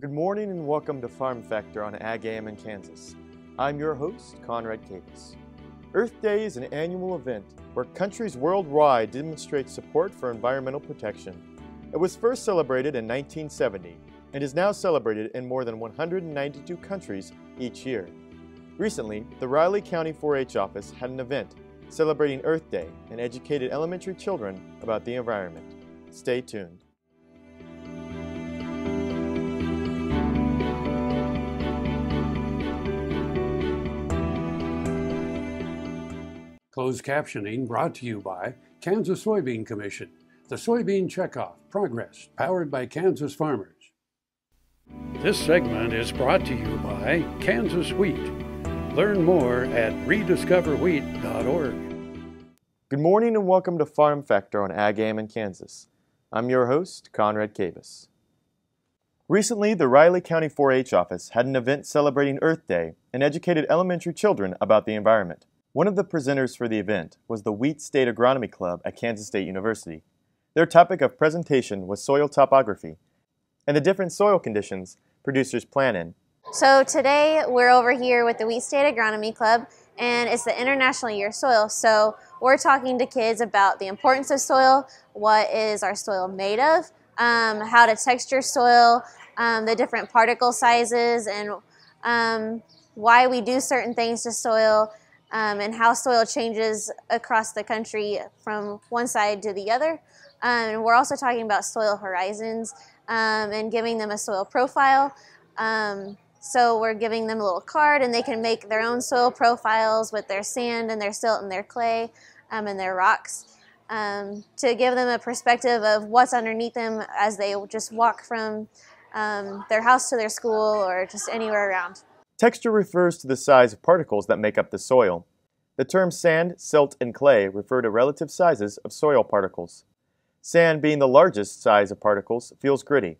Good morning and welcome to Farm Factor on Ag AM in Kansas. I'm your host, Conrad Capus. Earth Day is an annual event where countries worldwide demonstrate support for environmental protection. It was first celebrated in 1970 and is now celebrated in more than 192 countries each year. Recently, the Riley County 4-H office had an event celebrating Earth Day and educated elementary children about the environment. Stay tuned. Closed captioning brought to you by Kansas Soybean Commission, the Soybean Checkoff Progress, powered by Kansas farmers. This segment is brought to you by Kansas Wheat. Learn more at rediscoverwheat.org. Good morning and welcome to Farm Factor on Ag AM in Kansas. I'm your host, Conrad Capus. Recently, the Riley County 4-H office had an event celebrating Earth Day and educated elementary children about the environment. One of the presenters for the event was the Wheat State Agronomy Club at Kansas State University. Their topic of presentation was soil topography and the different soil conditions producers plant in. So today we're over here with the Wheat State Agronomy Club, and it's the International Year of Soil. So we're talking to kids about the importance of soil, what is our soil made of, how to texture soil, the different particle sizes, and why we do certain things to soil, and how soil changes across the country from one side to the other. And we're also talking about soil horizons and giving them a soil profile. So we're giving them a little card, and they can make their own soil profiles with their sand and their silt and their clay and their rocks to give them a perspective of what's underneath them as they just walk from their house to their school or just anywhere around. Texture refers to the size of particles that make up the soil. The terms sand, silt, and clay refer to relative sizes of soil particles. Sand, being the largest size of particles, feels gritty.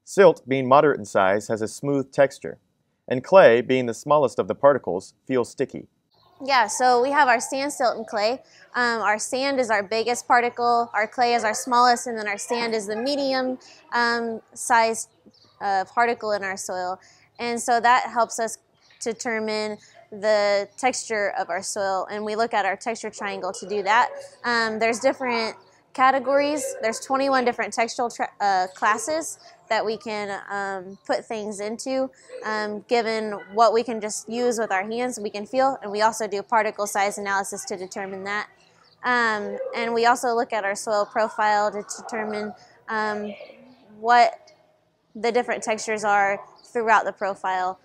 Silt, being moderate in size, has a smooth texture. And clay, being the smallest of the particles, feels sticky. Yeah, so we have our sand, silt, and clay. Our sand is our biggest particle, our clay is our smallest, and then our sand is the medium sized particle in our soil. And so that helps us determine the texture of our soil, and we look at our texture triangle to do that. There's different categories. There's 21 different textural classes that we can put things into, given what we can just use with our hands, we can feel, and we also do particle size analysis to determine that. And we also look at our soil profile to determine what the different textures are throughout the profile,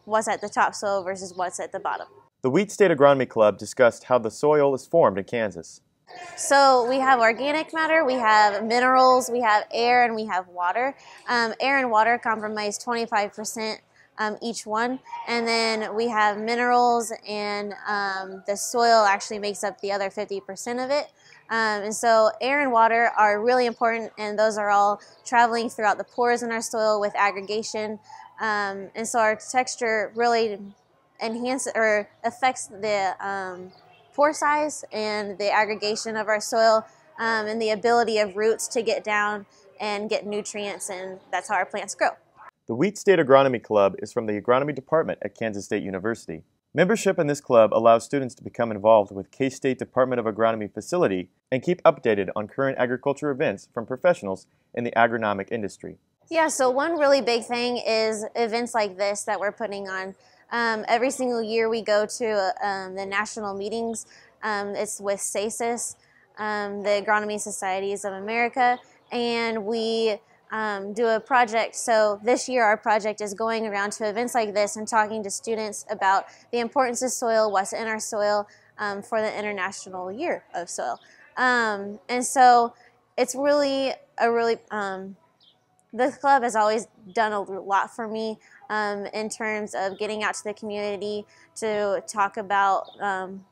what's at the top soil versus what's at the bottom. The Wheat State Agronomy Club discussed how the soil is formed in Kansas. So we have organic matter, we have minerals, we have air, and we have water. Air and water comprise 25% each one, and then we have minerals, and the soil actually makes up the other 50% of it. And so air and water are really important, and those are all traveling throughout the pores in our soil with aggregation. And so our texture really enhances or affects the pore size and the aggregation of our soil, and the ability of roots to get down and get nutrients, and that's how our plants grow. The Wheat State Agronomy Club is from the Agronomy Department at Kansas State University. Membership in this club allows students to become involved with K-State Department of Agronomy facility and keep updated on current agriculture events from professionals in the agronomic industry. Yeah, so one really big thing is events like this that we're putting on. Every single year we go to the national meetings. It's with SACIS, the Agronomy Societies of America, and we do a project. So this year our project is going around to events like this and talking to students about the importance of soil, what's in our soil, for the International Year of Soil. And so it's really the club has always done a lot for me in terms of getting out to the community to talk about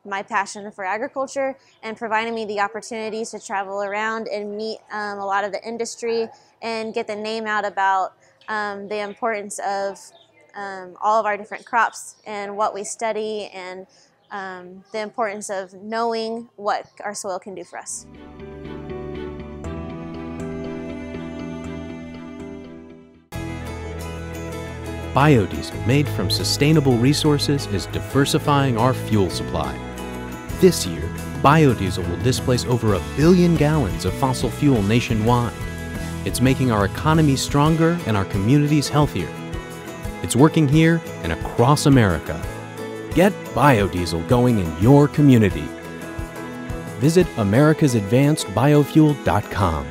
my passion for agriculture and providing me the opportunities to travel around and meet a lot of the industry and get the name out about the importance of all of our different crops and what we study, and the importance of knowing what our soil can do for us. Biodiesel made from sustainable resources is diversifying our fuel supply. This year, biodiesel will displace over 1 billion gallons of fossil fuel nationwide. It's making our economy stronger and our communities healthier. It's working here and across America. Get biodiesel going in your community. Visit americasadvancedbiofuel.com.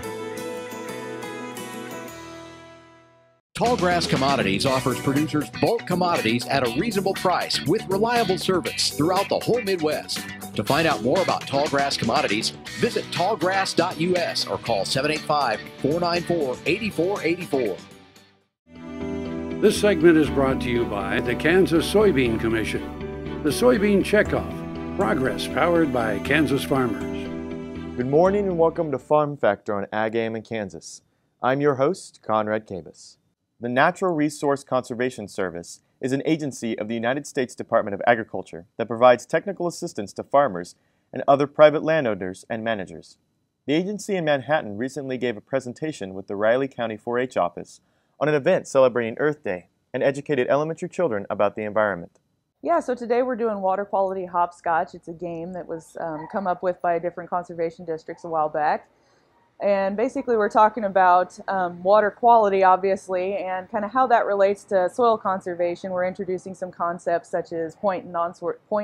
Tallgrass Commodities offers producers bulk commodities at a reasonable price with reliable service throughout the whole Midwest. To find out more about Tallgrass Commodities, visit tallgrass.us or call 785-494-8484. This segment is brought to you by the Kansas Soybean Commission. The Soybean Checkoff. Progress powered by Kansas farmers. Good morning and welcome to Farm Factor on Ag Am in Kansas. I'm your host, Conrad Cabus. The Natural Resource Conservation Service is an agency of the United States Department of Agriculture that provides technical assistance to farmers and other private landowners and managers. The agency in Manhattan recently gave a presentation with the Riley County 4-H office on an event celebrating Earth Day and educated elementary children about the environment. Yeah, so today we're doing water quality hopscotch. It's a game that was come up with by different conservation districts a while back. And basically we're talking about water quality, obviously, and kind of how that relates to soil conservation. We're introducing some concepts such as point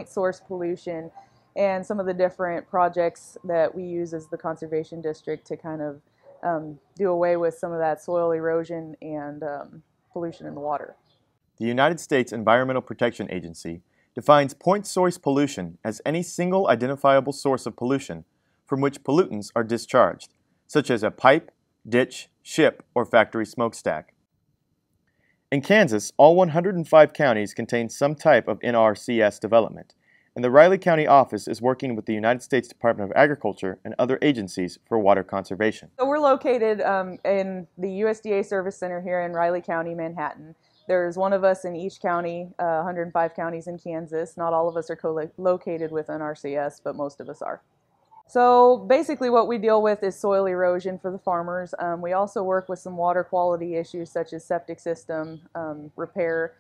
source pollution and some of the different projects that we use as the conservation district to kind of do away with some of that soil erosion and pollution in the water. The United States Environmental Protection Agency defines point source pollution as any single identifiable source of pollution from which pollutants are discharged, such as a pipe, ditch, ship, or factory smokestack. In Kansas, all 105 counties contain some type of NRCS development, and the Riley County office is working with the United States Department of Agriculture and other agencies for water conservation. So we're located in the USDA Service Center here in Riley County, Manhattan. There's one of us in each county, 105 counties in Kansas. Not all of us are co-located with NRCS, but most of us are. So basically what we deal with is soil erosion for the farmers. We also work with some water quality issues such as septic system repair.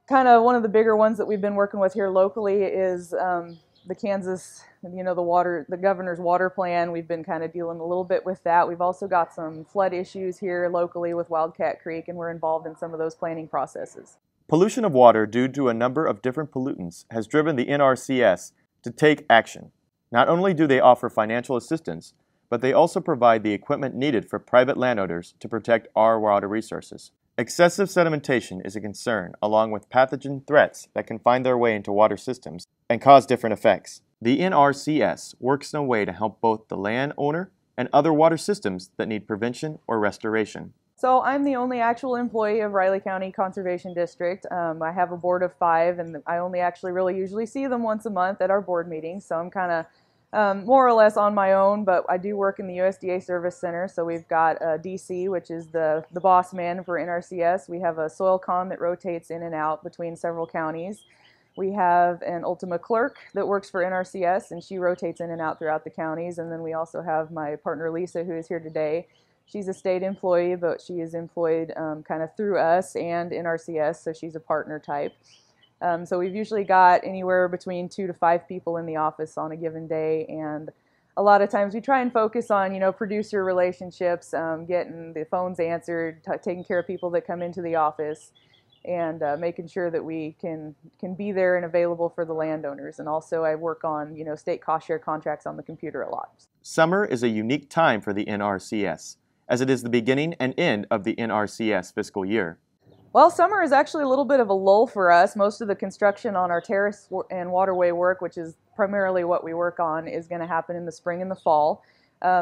Kind of one of the bigger ones that we've been working with here locally is the Kansas, the governor's water plan. We've been kind of dealing a little bit with that. We've also got some flood issues here locally with Wildcat Creek, and we're involved in some of those planning processes. Pollution of water due to a number of different pollutants has driven the NRCS to take action. Not only do they offer financial assistance, but they also provide the equipment needed for private landowners to protect our water resources. Excessive sedimentation is a concern, along with pathogen threats that can find their way into water systems and cause different effects. The NRCS works in a way to help both the landowner and other water systems that need prevention or restoration. So I'm the only actual employee of Riley County Conservation District. I have a board of 5, and I only actually really usually see them once a month at our board meetings, so I'm kind of more or less on my own, but I do work in the USDA Service Center. So we've got DC, which is the boss man for NRCS. We have a soil con that rotates in and out between several counties. We have an Ultima clerk that works for NRCS, and she rotates in and out throughout the counties. And then we also have my partner Lisa, who is here today. She's a state employee, but she is employed kind of through us and NRCS, so she's a partner type. So we've usually got anywhere between 2 to 5 people in the office on a given day, and a lot of times we try and focus on, producer relationships, getting the phones answered, taking care of people that come into the office, and making sure that we can be there and available for the landowners. And also I work on, state cost share contracts on the computer a lot. Summer is a unique time for the NRCS, as it is the beginning and end of the NRCS fiscal year. Well, summer is actually a little bit of a lull for us. Most of the construction on our terrace and waterway work, which is primarily what we work on, is going to happen in the spring and the fall.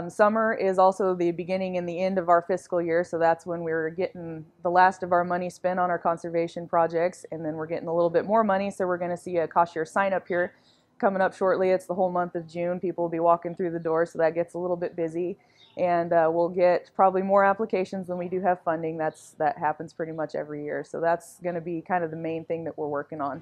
Summer is also the beginning and the end of our fiscal year, so that's when we're getting the last of our money spent on our conservation projects, and then we're getting a little bit more money, so we're going to see a cost share sign up here coming up shortly. It's the whole month of June. People will be walking through the door, so that gets a little bit busy. And we'll get probably more applications than we do have funding. That happens pretty much every year. So that's going to be kind of the main thing that we're working on.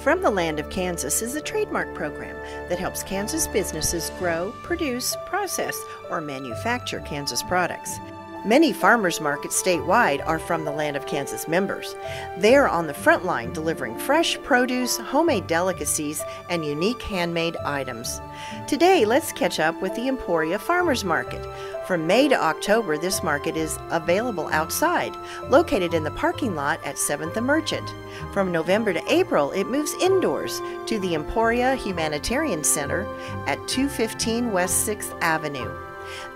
From the Land of Kansas is a trademark program that helps Kansas businesses grow, produce, process, or manufacture Kansas products. Many farmers markets statewide are from the Land of Kansas members. They are on the front line delivering fresh produce, homemade delicacies, and unique handmade items. Today, let's catch up with the Emporia Farmers Market. From May to October, this market is available outside, located in the parking lot at 7th and Merchant. From November to April, it moves indoors to the Emporia Humanitarian Center at 215 West 6th Avenue.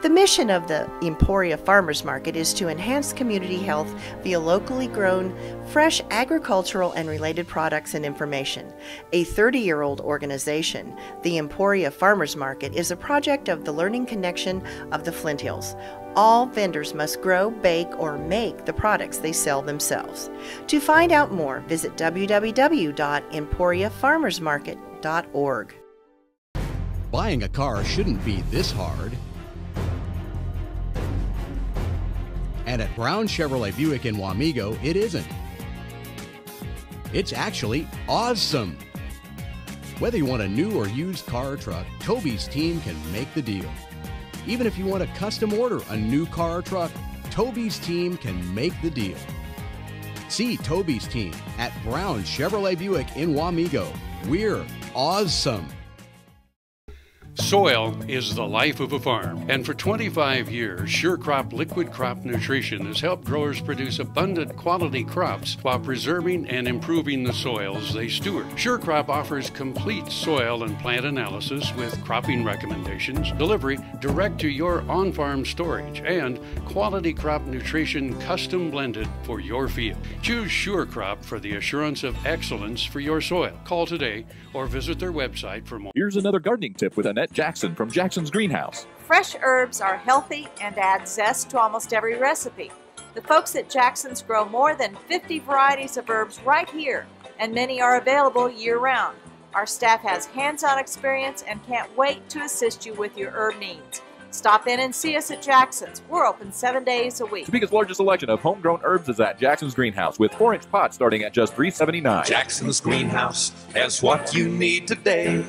The mission of the Emporia Farmers Market is to enhance community health via locally grown, fresh agricultural and related products and information. A 30-year-old organization, the Emporia Farmers Market is a project of the Learning Connection of the Flint Hills. All vendors must grow, bake, or make the products they sell themselves. To find out more, visit www.emporiafarmersmarket.org. Buying a car shouldn't be this hard. And at Brown Chevrolet Buick in Wamego, it isn't. It's actually awesome. Whether you want a new or used car or truck, Toby's team can make the deal. Even if you want to custom order a new car or truck, Toby's team can make the deal. See Toby's team at Brown Chevrolet Buick in Wamego. We're awesome. Soil is the life of a farm, and for 25 years, SureCrop Liquid Crop Nutrition has helped growers produce abundant quality crops while preserving and improving the soils they steward. SureCrop offers complete soil and plant analysis with cropping recommendations, delivery direct to your on-farm storage, and quality crop nutrition custom blended for your field. Choose SureCrop for the assurance of excellence for your soil. Call today or visit their website for more. Here's another gardening tip with Annette Jackson from Jackson's Greenhouse. Fresh herbs are healthy and add zest to almost every recipe. The folks at Jackson's grow more than 50 varieties of herbs right here, and many are available year-round. Our staff has hands-on experience and can't wait to assist you with your herb needs. Stop in and see us at Jackson's. We're open 7 days a week. The biggest, largest selection of homegrown herbs is at Jackson's Greenhouse, with 4-inch pots starting at just $3.79. Jackson's Greenhouse has what you need today.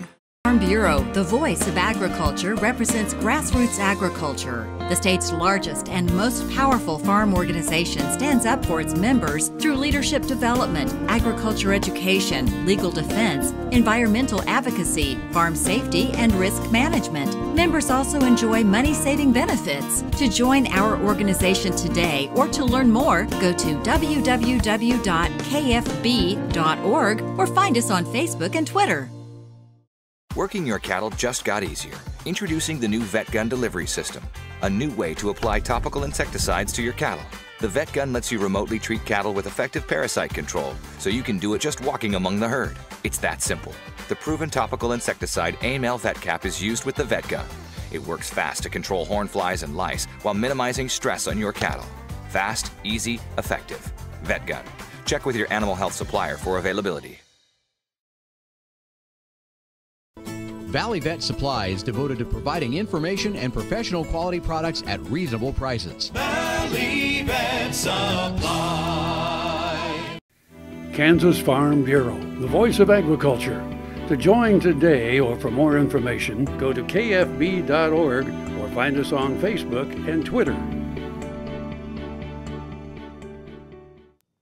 Farm Bureau, the voice of agriculture, represents grassroots agriculture. The state's largest and most powerful farm organization stands up for its members through leadership development, agriculture education, legal defense, environmental advocacy, farm safety, and risk management. Members also enjoy money-saving benefits. To join our organization today or to learn more, go to www.kfb.org or find us on Facebook and Twitter. Working your cattle just got easier. Introducing the new Vet Gun delivery system, a new way to apply topical insecticides to your cattle. The Vet Gun lets you remotely treat cattle with effective parasite control, so you can do it just walking among the herd. It's that simple. The proven topical insecticide AML Vet Cap is used with the Vet Gun. It works fast to control horn flies and lice while minimizing stress on your cattle. Fast, easy, effective. Vet Gun. Check with your animal health supplier for availability. Valley Vet Supply is devoted to providing information and professional quality products at reasonable prices. Valley Vet Supply. Kansas Farm Bureau, the voice of agriculture. To join today or for more information, go to kfb.org or find us on Facebook and Twitter.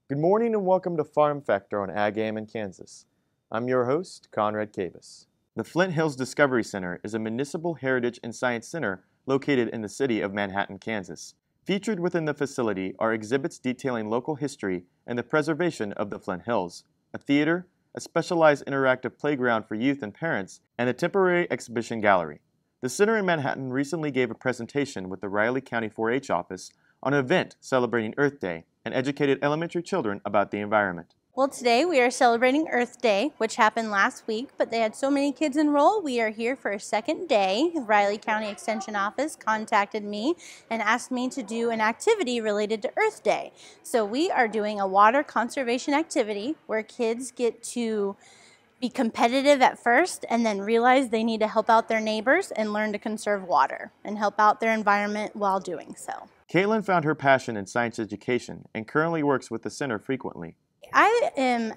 Good morning and welcome to Farm Factor on Ag Am in Kansas. I'm your host, Conrad Cavus. The Flint Hills Discovery Center is a municipal heritage and science center located in the city of Manhattan, Kansas. Featured within the facility are exhibits detailing local history and the preservation of the Flint Hills, a theater, a specialized interactive playground for youth and parents, and a temporary exhibition gallery. The center in Manhattan recently gave a presentation with the Riley County 4-H office on an event celebrating Earth Day and educated elementary children about the environment. Well, today we are celebrating Earth Day, which happened last week, but they had so many kids enroll. We are here for a second day. The Riley County Extension Office contacted me and asked me to do an activity related to Earth Day. So we are doing a water conservation activity where kids get to be competitive at first and then realize they need to help out their neighbors and learn to conserve water and help out their environment while doing so. Caitlin found her passion in science education and currently works with the center frequently. I am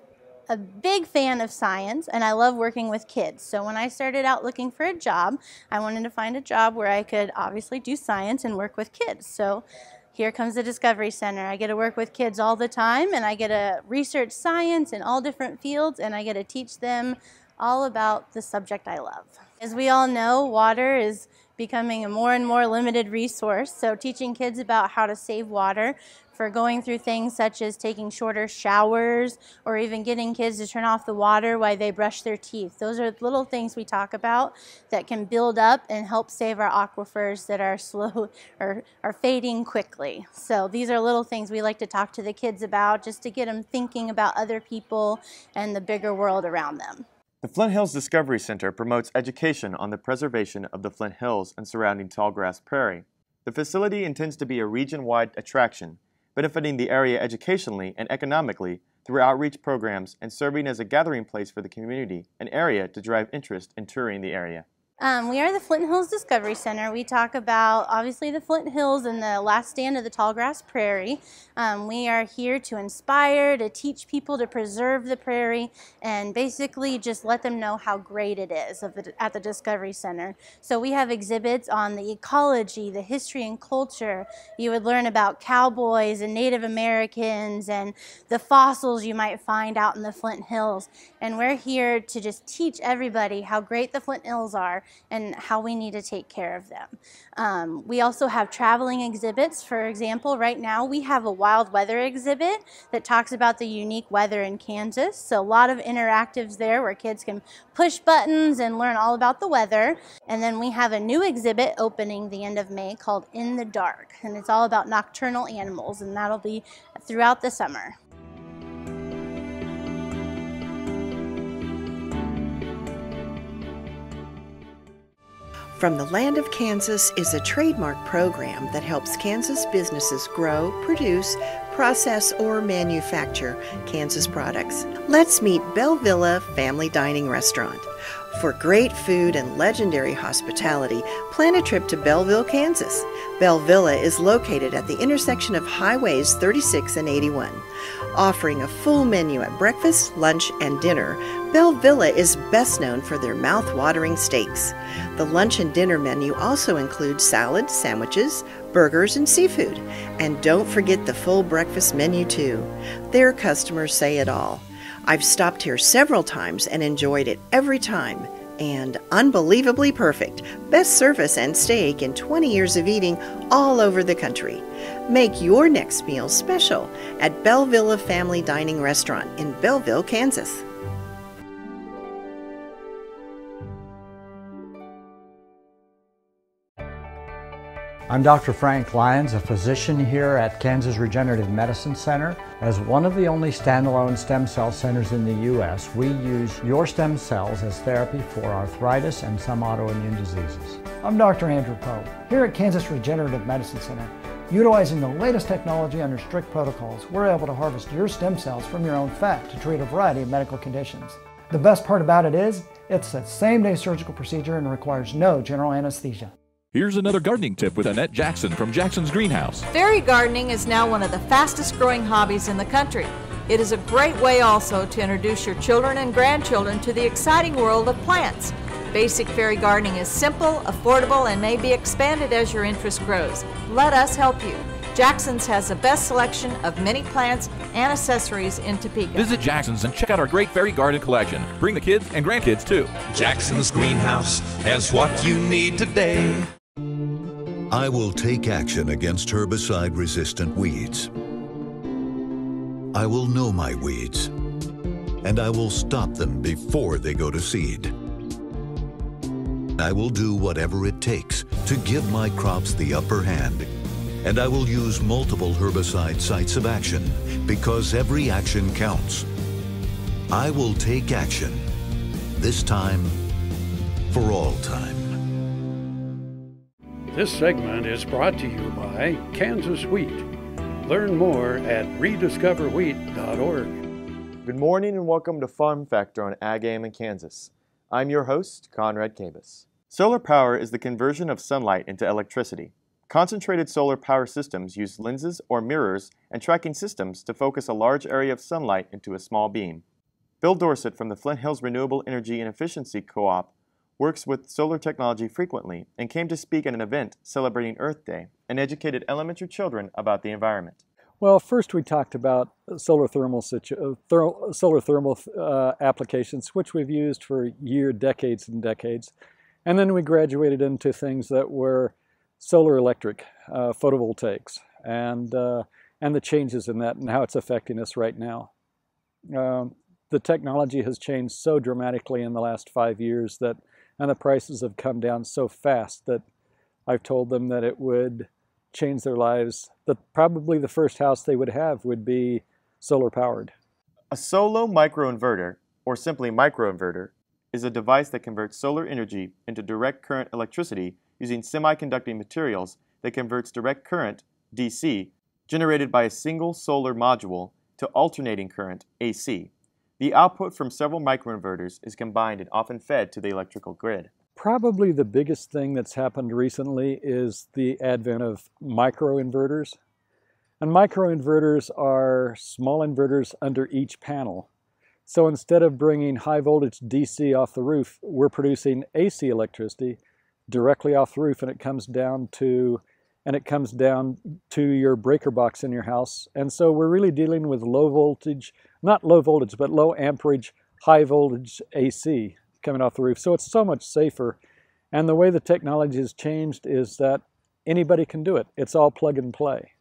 a big fan of science and I love working with kids. So when I started out looking for a job, I wanted to find a job where I could obviously do science and work with kids. So here comes the Discovery Center. I get to work with kids all the time, and I get to research science in all different fields, and I get to teach them all about the subject I love. As we all know, water is becoming a more and more limited resource, so teaching kids about how to save water for going through things such as taking shorter showers or even getting kids to turn off the water while they brush their teeth. Those are little things we talk about that can build up and help save our aquifers that are slow or are fading quickly. So these are little things we like to talk to the kids about just to get them thinking about other people and the bigger world around them. The Flint Hills Discovery Center promotes education on the preservation of the Flint Hills and surrounding tallgrass prairie. The facility intends to be a region-wide attraction, benefiting the area educationally and economically through outreach programs and serving as a gathering place for the community, an area to drive interest in touring the area. We are the Flint Hills Discovery Center. We talk about, obviously, the Flint Hills and the last stand of the tallgrass prairie. We are here to inspire, to teach people to preserve the prairie, and basically just let them know how great it is at the Discovery Center. So we have exhibits on the ecology, the history and culture. You would learn about cowboys and Native Americans and the fossils you might find out in the Flint Hills. And we're here to just teach everybody how great the Flint Hills are and how we need to take care of them. We also have traveling exhibits. For example, right now we have a wild weather exhibit that talks about the unique weather in Kansas. So a lot of interactives there where kids can push buttons and learn all about the weather. And then we have a new exhibit opening the end of May called In the Dark, and it's all about nocturnal animals, and that'll be throughout the summer. From the Land of Kansas is a trademark program that helps Kansas businesses grow, produce, process, or manufacture Kansas products. Let's meet Bellevilla Family Dining Restaurant. For great food and legendary hospitality, plan a trip to Belleville, Kansas. Bellevilla is located at the intersection of Highways 36 and 81. Offering a full menu at breakfast, lunch, and dinner, Bellevilla is best known for their mouth-watering steaks. The lunch and dinner menu also includes salads, sandwiches, burgers, and seafood. And don't forget the full breakfast menu too. Their customers say it all. I've stopped here several times and enjoyed it every time. And unbelievably perfect. Best service and steak in 20 years of eating all over the country. Make your next meal special at Bellevilla Family Dining Restaurant in Belleville, Kansas. I'm Dr. Frank Lyons, a physician here at Kansas Regenerative Medicine Center. As one of the only standalone stem cell centers in the U.S., we use your stem cells as therapy for arthritis and some autoimmune diseases. I'm Dr. Andrew Pope. Here at Kansas Regenerative Medicine Center, utilizing the latest technology under strict protocols, we're able to harvest your stem cells from your own fat to treat a variety of medical conditions. The best part about it is, it's a same-day surgical procedure and requires no general anesthesia. Here's another gardening tip with Annette Jackson from Jackson's Greenhouse. Fairy gardening is now one of the fastest growing hobbies in the country. It is a great way also to introduce your children and grandchildren to the exciting world of plants. Basic fairy gardening is simple, affordable, and may be expanded as your interest grows. Let us help you. Jackson's has the best selection of many plants and accessories in Topeka. Visit Jackson's and check out our great fairy garden collection. Bring the kids and grandkids too. Jackson's Greenhouse has what you need today. I will take action against herbicide-resistant weeds. I will know my weeds, and I will stop them before they go to seed. I will do whatever it takes to give my crops the upper hand, and I will use multiple herbicide sites of action because every action counts. I will take action, this time for all time. This segment is brought to you by Kansas Wheat. Learn more at rediscoverwheat.org. Good morning and welcome to Farm Factor on Ag AM in Kansas. I'm your host, Conrad Cabus. Solar power is the conversion of sunlight into electricity. Concentrated solar power systems use lenses or mirrors and tracking systems to focus a large area of sunlight into a small beam. Bill Dorsett from the Flint Hills Renewable Energy and Efficiency Co-op works with solar technology frequently and came to speak at an event celebrating Earth Day and educated elementary children about the environment. Well, first we talked about solar thermal applications, which we've used for decades and decades. And then we graduated into things that were solar electric, photovoltaics, and the changes in that and how it's affecting us right now. The technology has changed so dramatically in the last 5 years and the prices have come down so fast that I've told them that it would change their lives, that probably the first house they would have would be solar powered. A solo microinverter, or simply microinverter, is a device that converts solar energy into direct current electricity using semiconducting materials that converts direct current, DC, generated by a single solar module to alternating current, AC. The output from several microinverters is combined and often fed to the electrical grid. Probably the biggest thing that's happened recently is the advent of microinverters. And microinverters are small inverters under each panel. So instead of bringing high voltage DC off the roof, we're producing AC electricity directly off the roof, and it comes down to your breaker box in your house. And so we're really dealing with low voltage, not low voltage, but low amperage, high voltage AC coming off the roof. So it's so much safer. And the way the technology has changed is that anybody can do it. It's all plug and play.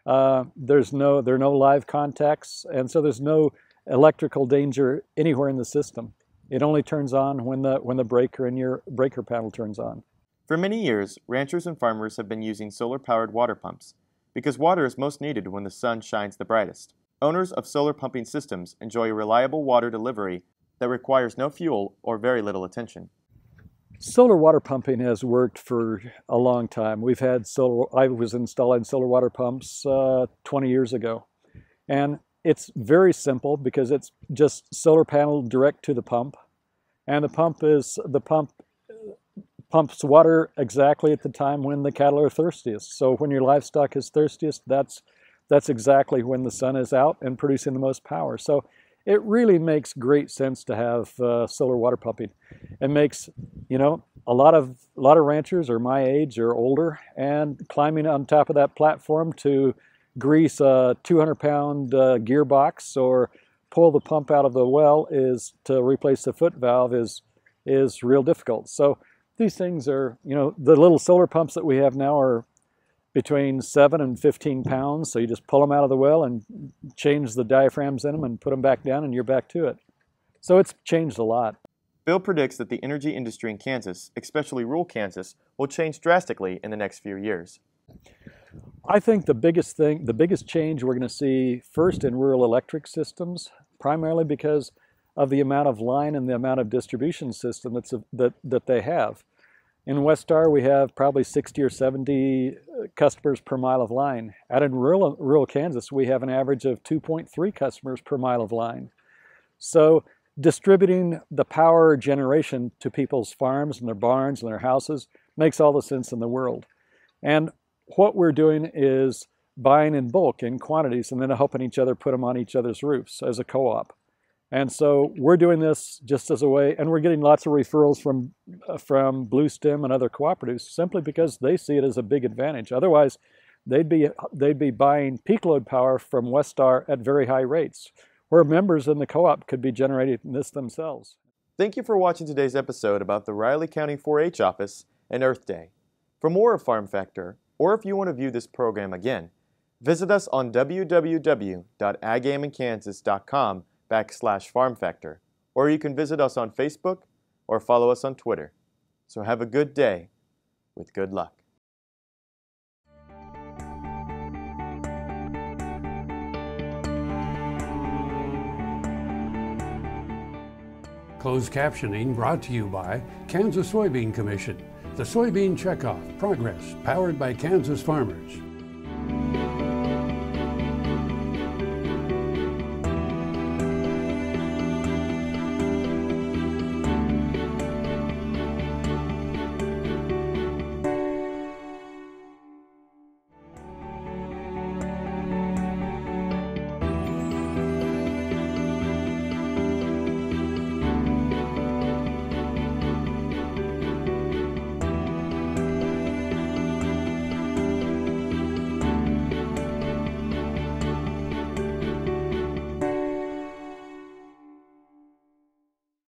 There are no live contacts, and so there's no electrical danger anywhere in the system. It only turns on when the breaker in your breaker panel turns on. For many years, ranchers and farmers have been using solar-powered water pumps because water is most needed when the sun shines the brightest. Owners of solar pumping systems enjoy a reliable water delivery that requires no fuel or very little attention. Solar water pumping has worked for a long time. I was installing solar water pumps 20 years ago. And it's very simple because it's just solar panel direct to the pump. And the pump pumps water exactly at the time when the cattle are thirstiest. So when your livestock is thirstiest, that's exactly when the sun is out and producing the most power. So it really makes great sense to have solar water pumping. It makes, a lot of ranchers are my age or older, and climbing on top of that platform to grease a 200-pound gearbox or pull the pump out of the well to replace the foot valve is real difficult. So these things are, the little solar pumps that we have now are between 7 and 15 pounds. So you just pull them out of the well and change the diaphragms in them and put them back down, and you're back to it. So it's changed a lot. Bill predicts that the energy industry in Kansas, especially rural Kansas, will change drastically in the next few years. I think the biggest change we're going to see first in rural electric systems, primarily because of the amount of line and the amount of distribution system that they have. In Westar, we have probably 60 or 70 customers per mile of line. Out in rural Kansas, we have an average of 2.3 customers per mile of line. So distributing the power generation to people's farms and their barns and their houses makes all the sense in the world. And what we're doing is buying in bulk, in quantities, and then helping each other put them on each other's roofs as a co-op. And so we're doing this just as a way, and we're getting lots of referrals from Blue Stem and other cooperatives simply because they see it as a big advantage. Otherwise, they'd be buying peak load power from Westar at very high rates, where members in the co-op could be generating this themselves. Thank you for watching today's episode about the Riley County 4-H office and Earth Day. For more of Farm Factor, or if you want to view this program again, visit us on www.agaminkansas.com/Farm Factor, or you can visit us on Facebook or follow us on Twitter. So have a good day with good luck. Closed captioning brought to you by Kansas Soybean Commission. The Soybean Checkoff, progress powered by Kansas farmers.